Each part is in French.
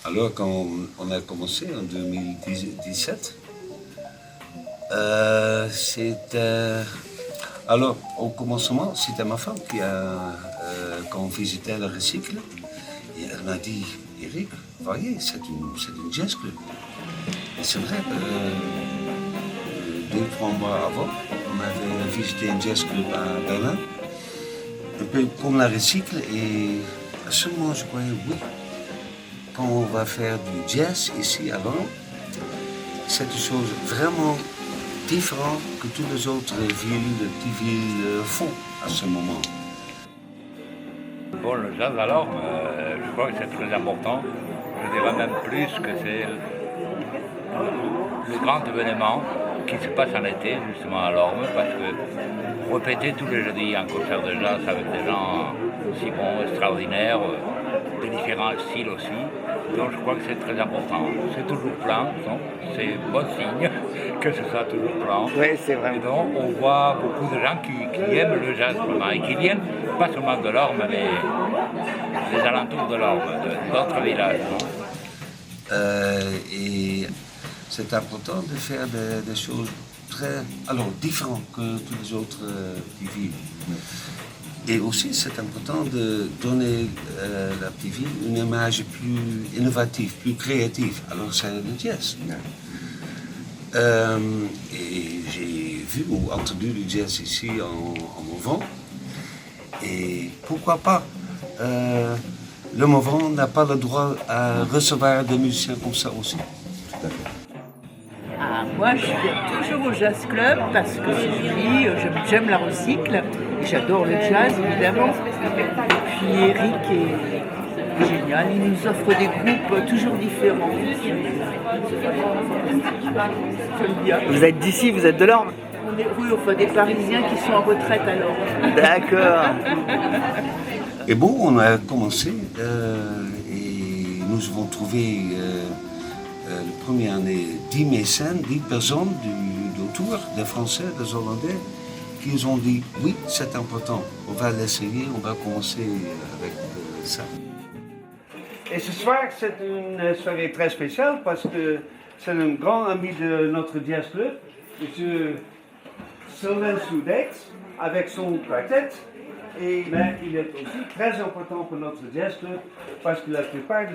Alors, quand on a commencé en 2017, alors, au commencement, c'était ma femme quand on visitait le recycle, et elle m'a dit, Eric, voyez, c'est une jazz club. Et c'est vrai, 2-3 mois avant, on avait visité un jazz club à Berlin, un peu comme la recycle, et à ce moment, je croyais, oui, quand on va faire du jazz ici à Londres, c'est une chose vraiment différente que toutes les autres petites villes font à ce moment. Bon, le jazz alors, je crois que c'est très important. Je dirais même plus que c'est le grand événement qui se passe en été, justement à Lorme, parce que répéter tous les jeudis un concert de jazz avec des gens si bons, extraordinaires, de différents styles aussi, donc je crois que c'est très important. C'est toujours plein, donc c'est bon signe que ce soit toujours plein. Oui, c'est vrai. Et donc on voit beaucoup de gens qui aiment le jazz vraiment, et qui viennent pas seulement de Lorme, mais des alentours de Lorme, d'autres villages. Et c'est important de faire des choses différentes que toutes les autres petites villes. Et aussi, c'est important de donner la petite ville une image plus innovative, plus créative. Alors, c'est le jazz. Et j'ai vu ou entendu le jazz ici en Morvan. Et pourquoi pas le Morvan n'a pas le droit à recevoir des musiciens comme ça aussi. Tout à fait. Moi, je viens toujours au jazz club parce que j'aime la recycle et j'adore le jazz évidemment. Et puis Eric est génial, il nous offre des groupes toujours différents. J'aime bien. Vous êtes d'ici, vous êtes de Lorme? Oui, enfin des Parisiens qui sont en retraite alors. D'accord. Et bon, on a commencé et nous avons trouvé la première année 10 mécènes, 10 personnes d'autour, des Français, des Hollandais, qui ont dit oui, c'est important, on va l'essayer, on va commencer avec ça. Et ce soir, c'est une soirée très spéciale parce que c'est un grand ami de notre jazz club, M. Sylvain Soudex, avec son quartet. Et il est aussi très important pour notre jazz club parce que la plupart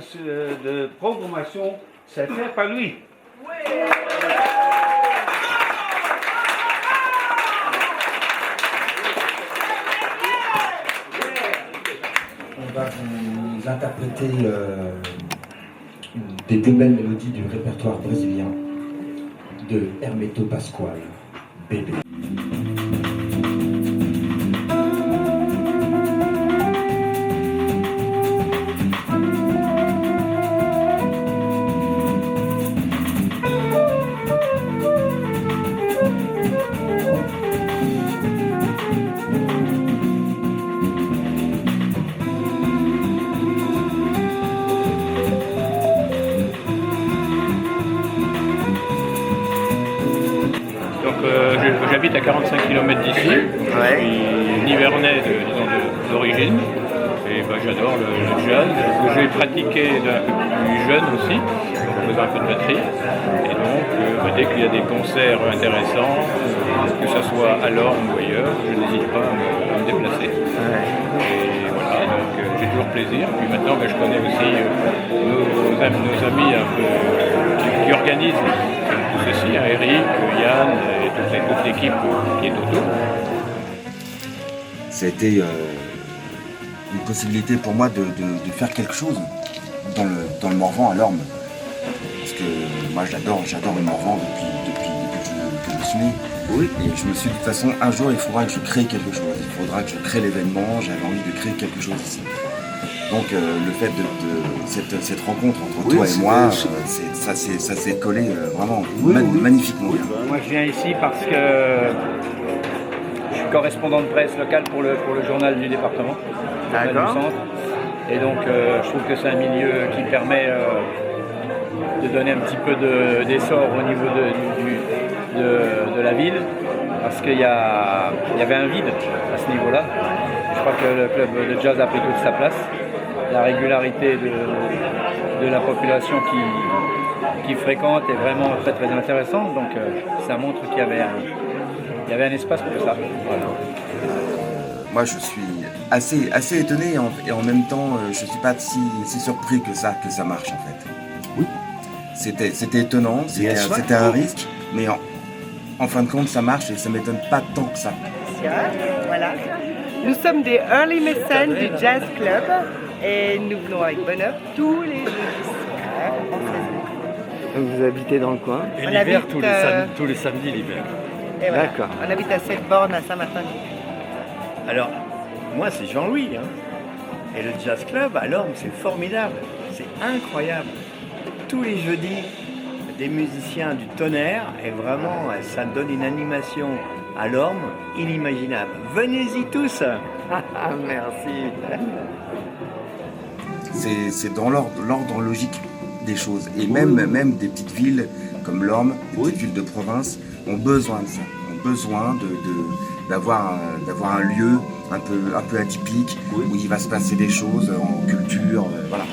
de programmation c'est fait par lui. On va vous interpréter des plus belles mélodies du répertoire brésilien de Hermeto Pascoal, Bébé. J'habite à 45 km d'ici, je suis nivernais d'origine, et j'adore le jazz, que j'ai pratiqué d'un peu plus jeune aussi, en faisant un peu de batterie, et donc dès qu'il y a des concerts intéressants, que ce soit à Lorme ou ailleurs, je n'hésite pas à me déplacer. Et voilà, donc j'ai toujours plaisir, puis maintenant je connais aussi nos amis un peu, qui organisent tout ceci, Eric, Yann, et toute l'équipe qui est autour. C'était une possibilité pour moi de faire quelque chose dans le Morvan à Lorme. Parce que moi j'adore le Morvan depuis que je suis né. Oui. Et je me suis dit de toute façon, un jour il faudra que je crée quelque chose. Il faudra que je crée l'événement, j'avais envie de créer quelque chose ici. Donc le fait de cette rencontre entre toi et moi, ça s'est collé vraiment magnifiquement bien. Moi je viens ici parce que je suis correspondant de presse local pour le journal du département, le journal du centre. Et donc je trouve que c'est un milieu qui permet de donner un petit peu d'essor au niveau de la ville, parce qu'il y avait un vide à ce niveau-là. Je crois que le club de jazz a pris toute sa place. La régularité de la population qui fréquente est vraiment très très intéressante. Donc ça montre qu'il y avait un espace pour ça. Voilà. Moi, je suis assez étonné et en même temps, je suis pas si surpris que ça marche en fait. Oui. C'était étonnant, c'était un risque, mais en fin de compte, ça marche et ça m'étonne pas tant que ça. Voilà. Nous sommes des early mécènes du Jazz Club et nous venons avec bonheur tous les jeudis soirs en saison. Vous habitez dans le coin? Et On l'hiver, habite, tous les samedis l'hiver. Et voilà. D'accord. On habite à Sept-Bornes à Saint-Martin. Alors, moi c'est Jean-Louis, et le Jazz Club à Lorme c'est formidable, c'est incroyable. Tous les jeudis, des musiciens du tonnerre, et vraiment ça donne une animation à Lorme inimaginable. Venez-y tous. Merci. C'est dans l'ordre logique des choses. Et même des petites villes comme Lorme, des petites villes de province, ont besoin de ça. Ont besoin d'avoir un lieu un peu atypique où il va se passer des choses en culture. Voilà.